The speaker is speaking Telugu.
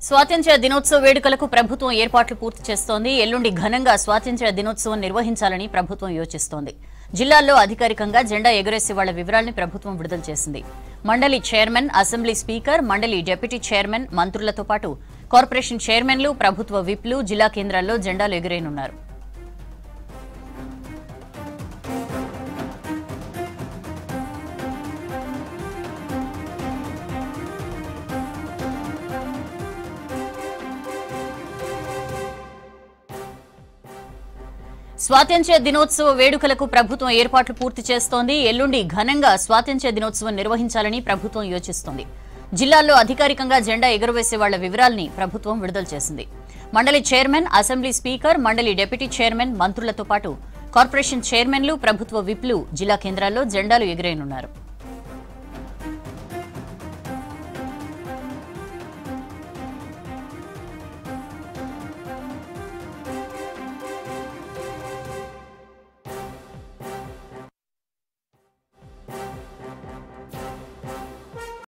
స్వాతంత్ర్య దినోత్సవ వేడుకలకు ప్రభుత్వం ఏర్పాట్లు పూర్తి చేస్తోంది. ఎల్లుండి ఘనంగా స్వాతంత్ర్య దినోత్సవం నిర్వహించాలని ప్రభుత్వం యోచిస్తోంది. జిల్లాల్లో అధికారికంగా జెండా ఎగురేసే వాళ్ల వివరాల్ని ప్రభుత్వం విడుదల చేసింది. మండలి చైర్మన్, అసెంబ్లీ స్పీకర్, మండలి డిప్యూటీ చైర్మన్, మంత్రులతో పాటు కార్పొరేషన్ చైర్మన్లు, ప్రభుత్వ విప్లు జిల్లా కేంద్రాల్లో జెండాలు ఎగురేయనున్నారు. స్వాతంత్ర్య దినోత్సవ వేడుకలకు ప్రభుత్వం ఏర్పాట్లు పూర్తి చేస్తోంది. ఎల్లుండి ఘనంగా స్వాతంత్ర్య దినోత్సవం నిర్వహించాలని ప్రభుత్వం యోచిస్తోంది. జిల్లాల్లో అధికారికంగా జెండా ఎగురవేసే వాళ్ల వివరాల్ని ప్రభుత్వం విడుదల చేసింది. మండలి చైర్మన్, అసెంబ్లీ స్పీకర్, మండలి డిప్యూటీ చైర్మన్, మంత్రులతో పాటు కార్పొరేషన్ చైర్మన్లు, ప్రభుత్వ విప్లు జిల్లా కేంద్రాల్లో జెండాలు ఎగురేయనున్నారు.